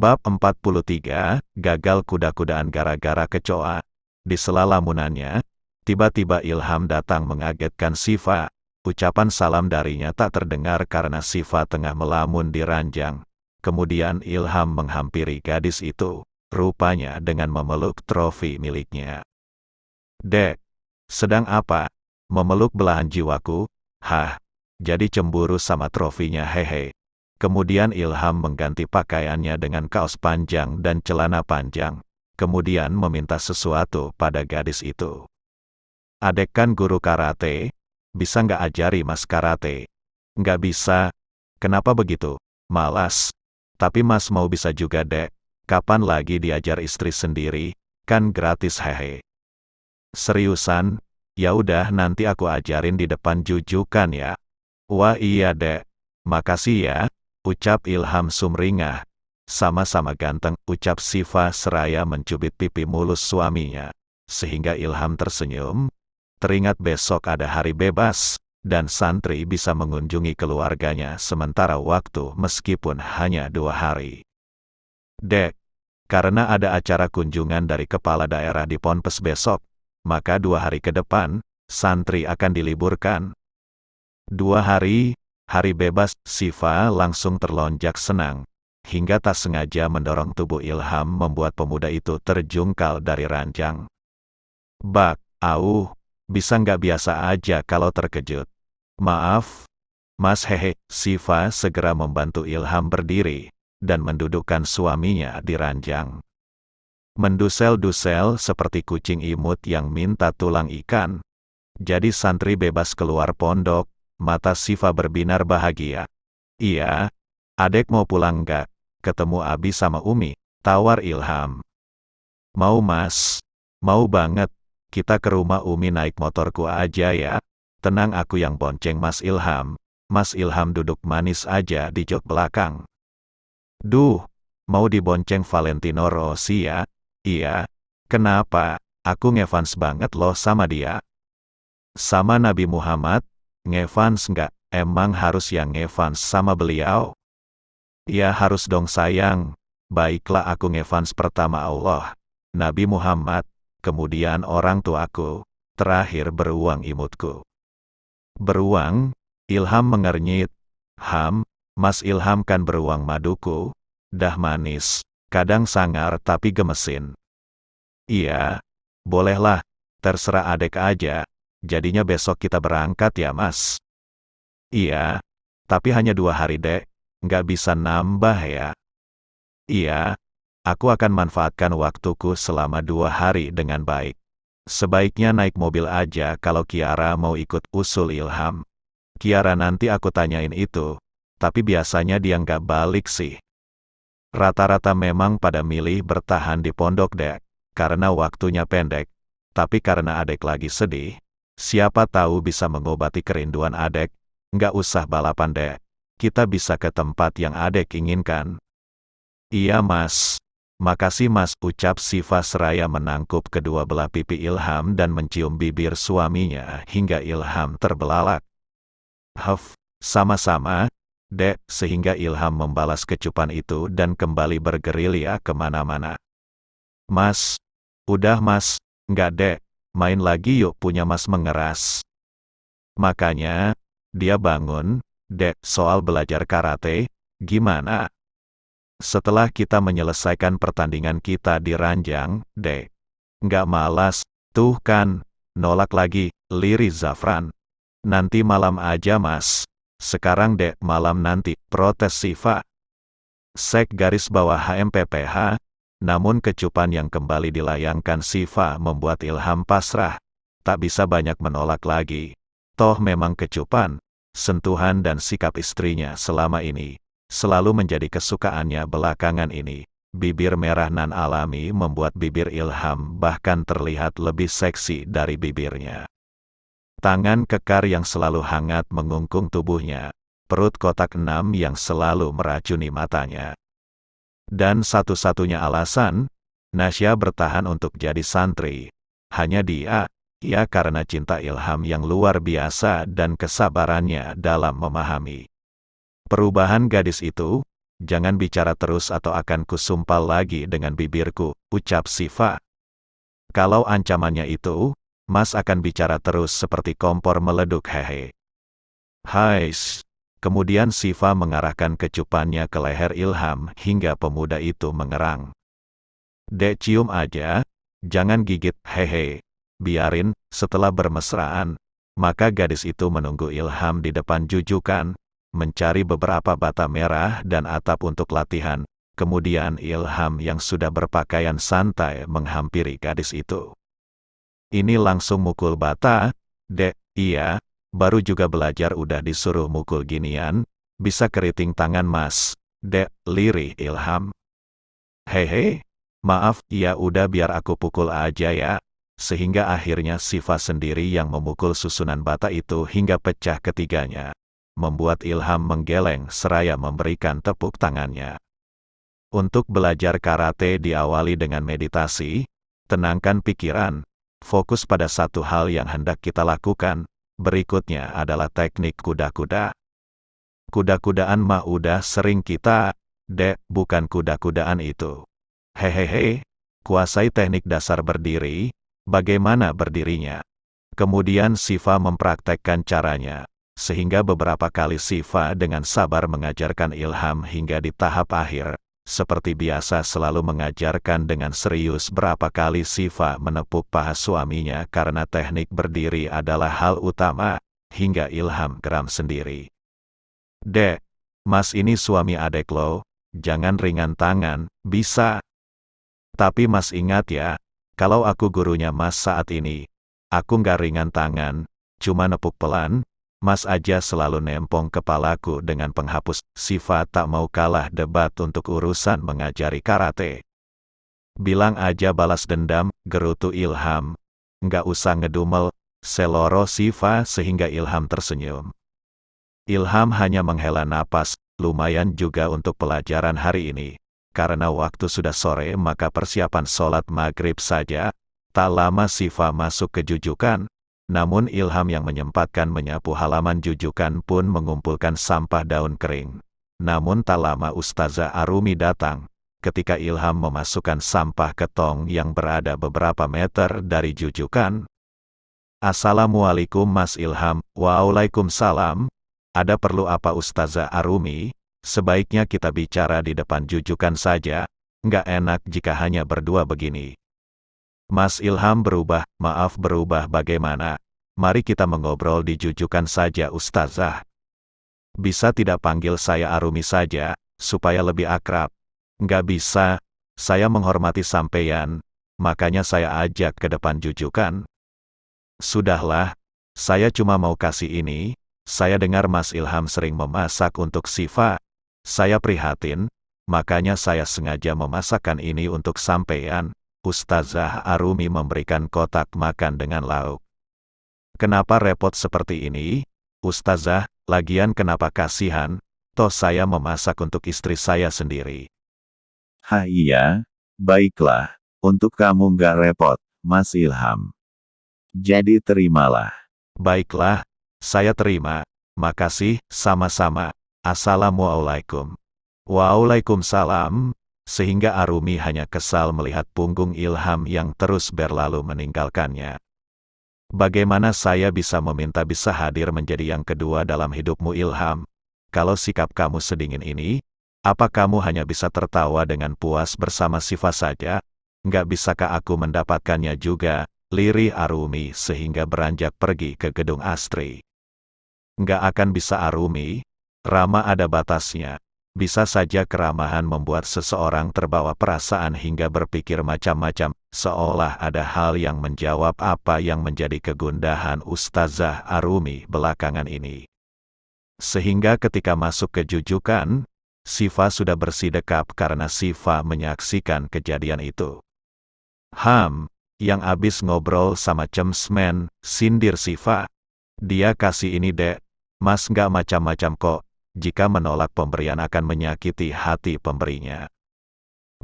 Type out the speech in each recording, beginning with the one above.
Bab 43, gagal kuda-kudaan gara-gara kecoa. Di sela lamunannya, tiba-tiba ilham datang mengagetkan Sifa. Ucapan salam darinya tak terdengar karena Sifa tengah melamun di ranjang. Kemudian ilham menghampiri gadis itu, rupanya dengan memeluk trofi miliknya. "Dek, sedang apa? Memeluk belahan jiwaku? Hah, jadi cemburu sama trofinya, hehe." Kemudian ilham mengganti pakaiannya dengan kaos panjang dan celana panjang. Kemudian meminta sesuatu pada gadis itu. "Adek kan guru karate, bisa nggak ajari mas karate?" "Nggak bisa." "Kenapa begitu?" "Malas." "Tapi mas mau bisa juga dek. Kapan lagi diajar istri sendiri, kan gratis hehe." "Seriusan? Ya udah nanti aku ajarin di depan jujukan ya." "Wah iya dek, makasih ya," ucap ilham sumringah. "Sama-sama ganteng," ucap Sifa seraya mencubit pipi mulus suaminya. Sehingga ilham tersenyum. Teringat besok ada hari bebas, dan santri bisa mengunjungi keluarganya sementara waktu meskipun hanya 2 hari. "Dek, karena ada acara kunjungan dari kepala daerah di Ponpes besok, maka 2 hari ke depan, santri akan diliburkan." 2 hari, hari bebas, Sifa langsung terlonjak senang. Hingga tak sengaja mendorong tubuh ilham membuat pemuda itu terjungkal dari ranjang. "Bak, bisa nggak biasa aja kalau terkejut." "Maaf, mas hehe." Sifa segera membantu ilham berdiri, dan mendudukkan suaminya di ranjang. Mendusel-dusel seperti kucing imut yang minta tulang ikan. Jadi santri bebas keluar pondok. Mata Sifa berbinar bahagia. "Iya, adek mau pulang nggak? Ketemu Abi sama Umi?" tawar ilham. "Mau mas, mau banget. Kita ke rumah Umi naik motorku aja ya." "Tenang, aku yang bonceng mas Ilham." Mas Ilham duduk manis aja di jok belakang. "Duh, mau dibonceng Valentino Rossi ya?" "Iya." "Kenapa? Aku ngefans banget loh sama dia." "Sama Nabi Muhammad? Ngefans nggak? Emang harus yang ngefans sama beliau?" "Ya harus dong sayang. Baiklah, aku ngefans pertama Allah, Nabi Muhammad, kemudian orang tuaku, terakhir beruang imutku." "Beruang?" Ilham mengernyit. Mas Ilham kan beruang maduku. Dah manis, kadang sangar tapi gemesin." "Iya, bolehlah, terserah adek aja. Jadinya besok kita berangkat ya mas?" "Iya, tapi hanya 2 hari dek, nggak bisa nambah ya?" "Iya, aku akan manfaatkan waktuku selama 2 hari dengan baik. Sebaiknya naik mobil aja kalau Kiara mau ikut," usul ilham. "Kiara nanti aku tanyain itu, tapi biasanya dia nggak balik sih. Rata-rata memang pada milih bertahan di pondok dek, karena waktunya pendek. Tapi karena adek lagi sedih, siapa tahu bisa mengobati kerinduan adek. Nggak usah balapan dek, kita bisa ke tempat yang adek inginkan." "Iya mas. Makasih mas," ucap Sifa seraya menangkup kedua belah pipi ilham dan mencium bibir suaminya hingga ilham terbelalak. Sama-sama, dek," sehingga ilham membalas kecupan itu dan kembali bergerilya kemana-mana. "Mas, udah mas, nggak dek, main lagi yuk," punya mas mengeras. Makanya, dia bangun. "Dek, soal belajar karate, gimana? Setelah kita menyelesaikan pertandingan kita di ranjang, dek. Nggak malas, tuh kan, nolak lagi," lirih Zafran. "Nanti malam aja mas." "Sekarang dek, malam nanti," protes Sifa. _HMPPH. Namun kecupan yang kembali dilayangkan Sifa membuat ilham pasrah. Tak bisa banyak menolak lagi. Toh memang kecupan, sentuhan dan sikap istrinya selama ini selalu menjadi kesukaannya belakangan ini. Bibir merah nan alami membuat bibir ilham bahkan terlihat lebih seksi dari bibirnya. Tangan kekar yang selalu hangat mengungkung tubuhnya, perut kotak 6 yang selalu meracuni matanya. Dan satu-satunya alasan, Nasya bertahan untuk jadi santri, hanya dia, ya karena cinta ilham yang luar biasa dan kesabarannya dalam memahami. Perubahan gadis itu, Jangan bicara terus atau akan kusumpal lagi dengan bibirku, ucap Siva. Kalau ancamannya itu, Mas akan bicara terus seperti kompor meleduk hehe. Hais. Kemudian Siva mengarahkan kecupannya ke leher Ilham hingga pemuda itu mengerang. Dek, cium aja, jangan gigit, hehe. Biarin. Setelah bermesraan, maka gadis itu menunggu Ilham di depan jujukan, mencari beberapa bata merah dan atap untuk latihan. Kemudian Ilham yang sudah berpakaian santai menghampiri gadis itu. Ini langsung mukul bata, Dek? Iya, baru juga belajar udah disuruh mukul ginian, bisa keriting tangan Mas, Dek, lirih Ilham. Hehe, maaf, ya udah biar aku pukul aja ya. Sehingga akhirnya Siva sendiri yang memukul susunan bata itu hingga pecah ketiganya. Membuat Ilham menggeleng seraya memberikan tepuk tangannya. Untuk belajar karate diawali dengan meditasi, tenangkan pikiran, fokus pada satu hal yang hendak kita lakukan. Berikutnya adalah teknik kuda-kuda. Kuda-kudaan mah udah sering kita, Dek, bukan kuda-kudaan itu. Hehehe, kuasai teknik dasar berdiri, bagaimana berdirinya? Kemudian Siva mempraktekkan caranya, sehingga beberapa kali Siva dengan sabar mengajarkan Ilham hingga di tahap akhir. Seperti biasa selalu mengajarkan dengan serius. Berapa kali Siva menepuk paha suaminya karena teknik berdiri adalah hal utama, hingga Ilham geram sendiri. Dek, Mas ini suami adek lo, jangan ringan tangan, bisa? Tapi Mas ingat ya, kalau aku gurunya Mas saat ini, aku nggak ringan tangan, cuma nepuk pelan. Mas aja selalu nempong kepalaku dengan penghapus. Siva tak mau kalah debat untuk urusan mengajari karate. Bilang aja balas dendam, gerutu Ilham. Nggak usah ngedumel, seloro Siva sehingga Ilham tersenyum. Ilham hanya menghela napas, lumayan juga untuk pelajaran hari ini. Karena waktu sudah sore maka persiapan sholat maghrib saja. Tak lama Siva masuk ke jujukan. Namun Ilham yang menyempatkan menyapu halaman jujukan pun mengumpulkan sampah daun kering. Namun tak lama Ustazah Arumi datang. Ketika Ilham memasukkan sampah ke tong yang berada beberapa meter dari jujukan. Assalamualaikum Mas Ilham. Waalaikumsalam. Ada perlu apa Ustazah Arumi? Sebaiknya kita bicara di depan jujukan saja. Nggak enak jika hanya berdua begini. Mas Ilham berubah, maaf berubah bagaimana? Mari kita mengobrol di jujukan saja Ustazah. Bisa tidak panggil saya Arumi saja, supaya lebih akrab? Nggak bisa, saya menghormati sampeyan, makanya saya ajak ke depan jujukan. Sudahlah, saya cuma mau kasih ini, saya dengar Mas Ilham sering memasak untuk Siva. Saya prihatin, makanya saya sengaja memasakkan ini untuk sampeyan. Ustazah Arumi memberikan kotak makan dengan lauk. Kenapa repot seperti ini? Ustazah, lagian kenapa kasihan? Toh saya memasak untuk istri saya sendiri. Hah iya, baiklah, untuk kamu nggak repot, Mas Ilham. Jadi terimalah. Baiklah, saya terima. Makasih, sama-sama. Assalamualaikum. Waalaikumsalam. Sehingga Arumi hanya kesal melihat punggung Ilham yang terus berlalu meninggalkannya. Bagaimana saya bisa meminta bisa hadir menjadi yang kedua dalam hidupmu Ilham? Kalau sikap kamu sedingin ini, apa kamu hanya bisa tertawa dengan puas bersama Siva saja? Nggak bisakah aku mendapatkannya juga? Lirih Arumi sehingga beranjak pergi ke gedung Astri. Nggak akan bisa Arumi, Rama ada batasnya. Bisa saja keramahan membuat seseorang terbawa perasaan hingga berpikir macam-macam, seolah ada hal yang menjawab apa yang menjadi kegundahan Ustazah Arumi belakangan ini. Sehingga ketika masuk ke jujukan, Siva sudah bersih dekap karena Siva menyaksikan kejadian itu. Yang abis ngobrol sama cemsmen, sindir Siva. Dia kasih ini Dek, Mas nggak macam-macam kok. Jika menolak pemberian akan menyakiti hati pemberinya.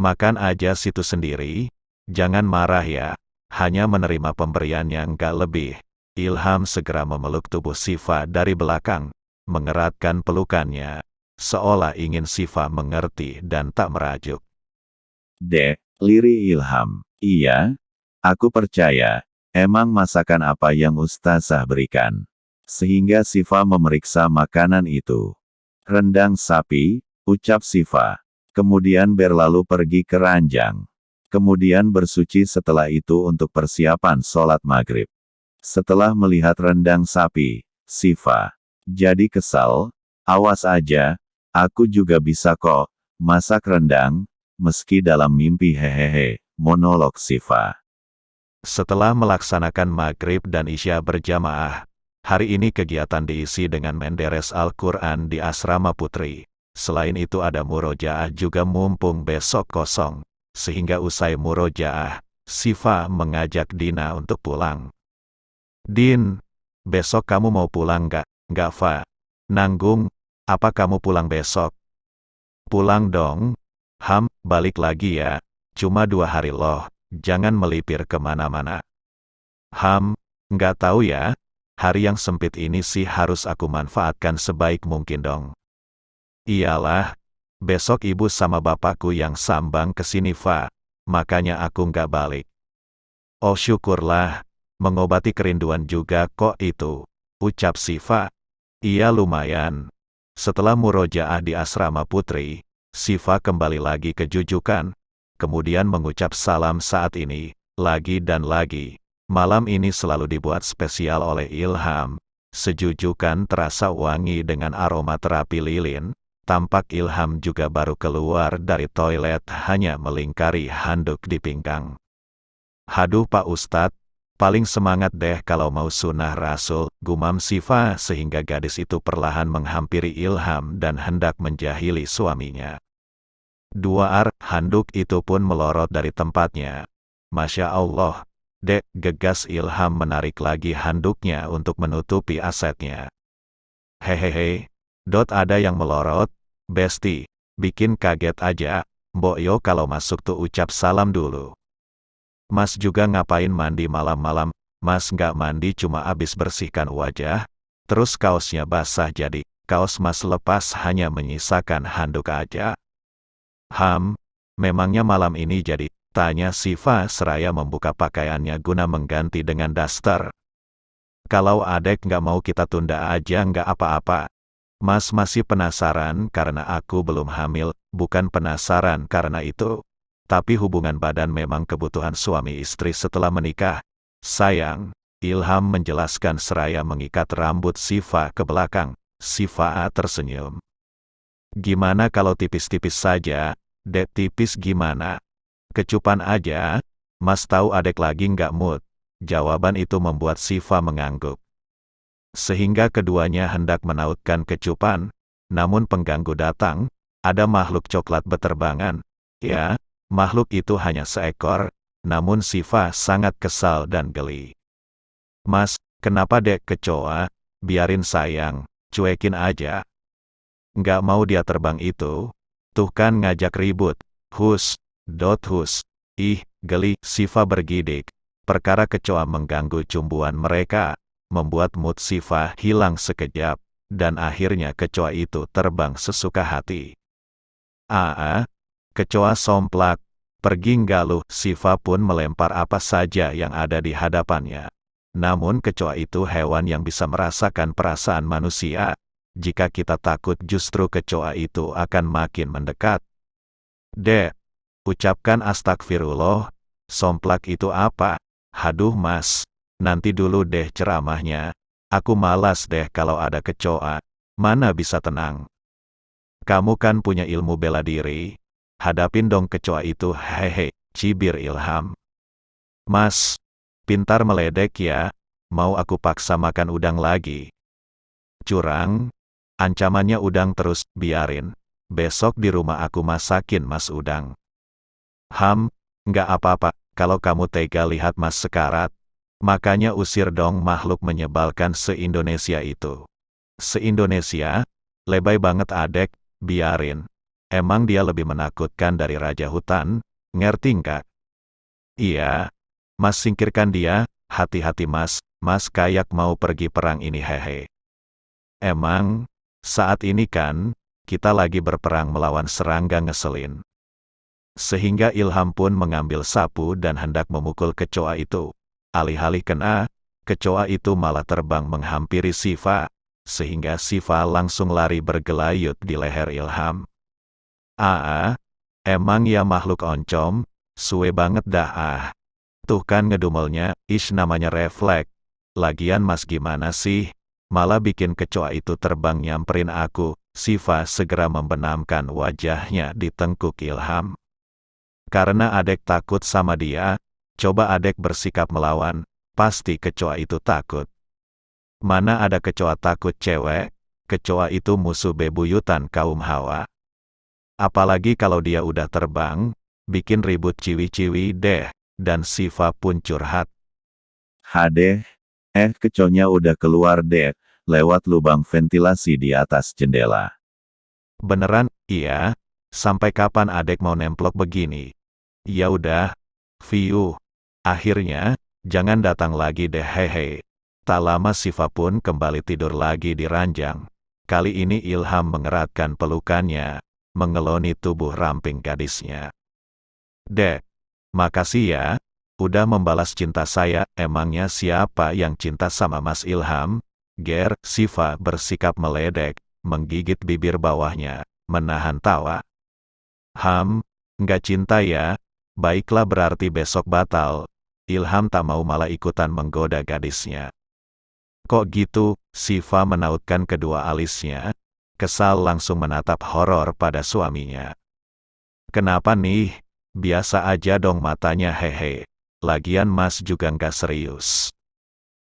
Makan aja situ sendiri, jangan marah ya, hanya menerima pemberiannya nggak lebih. Ilham segera memeluk tubuh Siva dari belakang, mengeratkan pelukannya, seolah ingin Sifa mengerti dan tak merajuk. Dek, lirih Ilham. Iya, aku percaya. Emang masakan apa yang Ustazah berikan? Sehingga Sifa memeriksa makanan itu. Rendang sapi, ucap Sifa. Kemudian berlalu pergi ke ranjang. Kemudian bersuci setelah itu untuk persiapan sholat maghrib. Setelah melihat rendang sapi, Sifa jadi kesal. Awas aja, aku juga bisa kok masak rendang, meski dalam mimpi hehehe, monolog Sifa. Setelah melaksanakan maghrib dan isya berjamaah, hari ini kegiatan diisi dengan menderes Al-Quran di asrama putri. Selain itu ada murojaah juga mumpung besok kosong. Sehingga usai murojaah, Sifa mengajak Dina untuk pulang. Din, besok kamu mau pulang nggak? Nggak, Fa. Nanggung, apa kamu pulang besok? Pulang dong. Ham, balik lagi ya. Cuma 2 hari loh. Jangan melipir kemana-mana. Ham, nggak tahu ya. Hari yang sempit ini sih harus aku manfaatkan sebaik mungkin dong. Iyalah, besok ibu sama bapakku yang sambang ke sini, Fa. Makanya aku nggak balik. Oh syukurlah, mengobati kerinduan juga kok itu, ucap Sifa. Iya lumayan. Setelah murojaah di asrama putri, Sifa kembali lagi ke jujukan. Kemudian mengucap salam saat ini, lagi dan lagi. Malam ini selalu dibuat spesial oleh Ilham. Sejujukan terasa wangi dengan aroma terapi lilin. Tampak Ilham juga baru keluar dari toilet hanya melingkari handuk di pinggang. Haduh Pak Ustadz, paling semangat deh kalau mau sunnah Rasul, gumam Sifa sehingga gadis itu perlahan menghampiri Ilham dan hendak menjahili suaminya. Handuk itu pun melorot dari tempatnya. Masya Allah, Dek, gegas Ilham menarik lagi handuknya untuk menutupi asetnya. Hehehe, ada yang melorot, Besti, bikin kaget aja, Mbok Yo kalau masuk tuh ucap salam dulu. Mas juga ngapain mandi malam-malam? Mas nggak mandi cuma abis bersihkan wajah, terus kaosnya basah jadi, kaos mas lepas hanya menyisakan handuk aja. Ham, memangnya malam ini jadi, tanya Sifa seraya membuka pakaiannya guna mengganti dengan daster. Kalau adek nggak mau kita tunda aja nggak apa-apa. Mas masih penasaran karena aku belum hamil, bukan penasaran karena itu. Tapi hubungan badan memang kebutuhan suami istri setelah menikah. Sayang, Ilham menjelaskan seraya mengikat rambut Sifa ke belakang. Sifa tersenyum. Gimana kalau tipis-tipis saja, Dek? Tipis gimana? Kecupan aja, Mas tahu adek lagi nggak mood. Jawaban itu membuat Sifa mengangguk. Sehingga keduanya hendak menautkan kecupan, namun pengganggu datang, ada makhluk coklat beterbangan. Ya, makhluk itu hanya seekor, namun Sifa sangat kesal dan geli. Mas, kenapa Dek kecoa? Biarin sayang, cuekin aja. Nggak mau dia terbang itu. Tuh kan ngajak ribut. Hus. Ih, geli, Sifa bergidik. Perkara kecoa mengganggu cumbuan mereka, membuat mood Sifa hilang sekejap, dan akhirnya kecoa itu terbang sesuka hati. Kecoa somplak, pergi nggak lu? Sifa pun melempar apa saja yang ada di hadapannya. Namun kecoa itu hewan yang bisa merasakan perasaan manusia. Jika kita takut justru kecoa itu akan makin mendekat. Dek, ucapkan astagfirullah, somplak itu apa? Haduh mas, nanti dulu deh ceramahnya. Aku malas deh kalau ada kecoa, mana bisa tenang. Kamu kan punya ilmu bela diri, hadapin dong kecoa itu. Hehe, cibir Ilham. Mas, pintar meledek ya, mau aku paksa makan udang lagi? Curang, ancamannya udang terus, biarin. Besok di rumah aku masakin mas udang. Ham, nggak apa-apa, kalau kamu tega lihat mas sekarat. Makanya usir dong makhluk menyebalkan se-Indonesia itu. Se-Indonesia? Lebay banget adek, biarin. Emang dia lebih menakutkan dari raja hutan, ngerti nggak? Iya, mas singkirkan dia, hati-hati mas, mas kayak mau pergi perang ini hehe. Emang, saat ini kan, kita lagi berperang melawan serangga ngeselin. Sehingga Ilham pun mengambil sapu dan hendak memukul kecoa itu. Alih-alih kena, kecoa itu malah terbang menghampiri Sifa, sehingga Sifa langsung lari bergelayut di leher Ilham. Emang ya makhluk oncom, suwe banget dah. Tuh kan ngedumelnya, namanya refleks. Lagian mas gimana sih? Malah bikin kecoa itu terbang nyamperin aku. Sifa segera membenamkan wajahnya di tengkuk Ilham. Karena adek takut sama dia, coba adek bersikap melawan, pasti kecoa itu takut. Mana ada kecoa takut cewek, kecoa itu musuh bebuyutan kaum Hawa. Apalagi kalau dia udah terbang, bikin ribut ciwi-ciwi deh, dan Sifa pun curhat. Hadeh, kecoanya udah keluar deh, lewat lubang ventilasi di atas jendela. Beneran, iya? Sampai kapan adek mau nemplok begini? Ya udah, Viu. Akhirnya, jangan datang lagi deh hehe. Tak lama Sifa pun kembali tidur lagi di ranjang. Kali ini Ilham mengeratkan pelukannya, mengeloni tubuh ramping gadisnya. Dek, makasih ya, udah membalas cinta saya. Emangnya siapa yang cinta sama Mas Ilham? Ger, Sifa bersikap meledek, menggigit bibir bawahnya, menahan tawa. Nggak cinta ya? Baiklah berarti besok batal. Ilham tak mau malah ikutan menggoda gadisnya. Kok gitu? Sifa menautkan kedua alisnya, kesal langsung menatap horor pada suaminya. Kenapa nih? Biasa aja dong matanya hehe. Lagian mas juga nggak serius.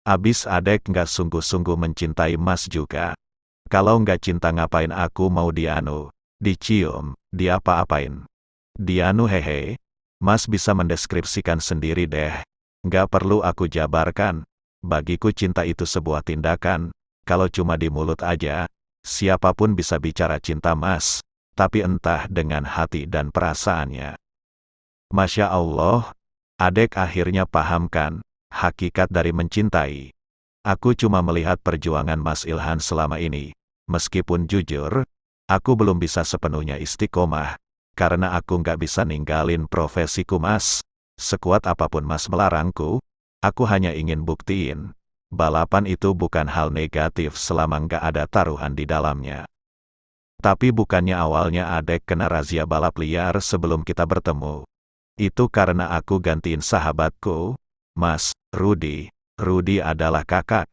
Abis adek nggak sungguh-sungguh mencintai mas juga. Kalau nggak cinta ngapain aku mau dicium, diapa-apain. Dianu hehe. Mas bisa mendeskripsikan sendiri deh. Nggak perlu aku jabarkan. Bagiku cinta itu sebuah tindakan. Kalau cuma di mulut aja, siapapun bisa bicara cinta mas. Tapi entah dengan hati dan perasaannya. Masya Allah, adek akhirnya pahamkan hakikat dari mencintai. Aku cuma melihat perjuangan Mas Ilham selama ini. Meskipun jujur, aku belum bisa sepenuhnya istiqomah. Karena aku nggak bisa ninggalin profesiku mas. Sekuat apapun mas melarangku, aku hanya ingin buktiin. Balapan itu bukan hal negatif selama nggak ada taruhan di dalamnya. Tapi bukannya awalnya adek kena razia balap liar sebelum kita bertemu. Itu karena aku gantiin sahabatku, Mas Rudi. Rudi adalah kakak.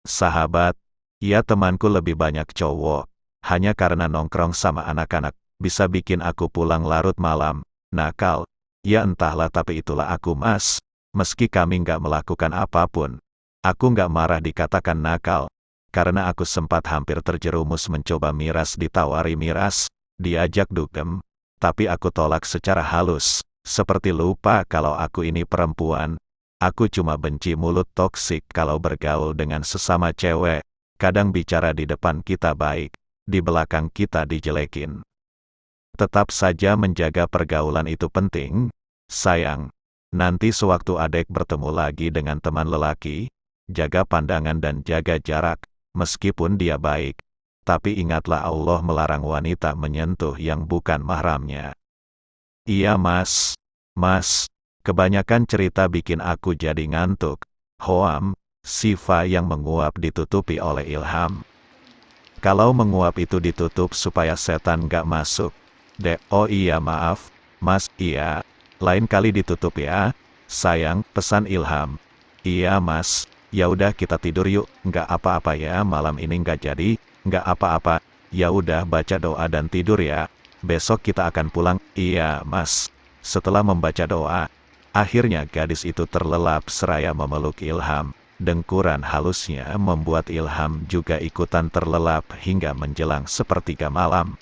Sahabat, ya temanku lebih banyak cowok. Hanya karena nongkrong sama anak-anak. Bisa bikin aku pulang larut malam, nakal. Ya entahlah tapi itulah aku mas. Meski kami nggak melakukan apapun, aku nggak marah dikatakan nakal. Karena aku sempat hampir terjerumus mencoba miras ditawari miras, diajak dugem. Tapi aku tolak secara halus, seperti lupa kalau aku ini perempuan. Aku cuma benci mulut toksik kalau bergaul dengan sesama cewek. Kadang bicara di depan kita baik, di belakang kita dijelekin. Tetap saja menjaga pergaulan itu penting, sayang. Nanti sewaktu adek bertemu lagi dengan teman lelaki, jaga pandangan dan jaga jarak, meskipun dia baik. Tapi ingatlah Allah melarang wanita menyentuh yang bukan mahramnya. Iya mas, kebanyakan cerita bikin aku jadi ngantuk. Hoam, Sifa yang menguap ditutupi oleh Ilham. Kalau menguap itu ditutup supaya setan gak masuk. Oh iya maaf, mas, iya. Lain kali ditutup ya, sayang, pesan Ilham. Iya mas, ya udah kita tidur yuk, nggak apa-apa ya malam ini nggak jadi, nggak apa-apa. Ya udah baca doa dan tidur ya. Besok kita akan pulang. Iya mas. Setelah membaca doa, akhirnya gadis itu terlelap seraya memeluk Ilham. Dengkuran halusnya membuat Ilham juga ikutan terlelap hingga menjelang sepertiga malam.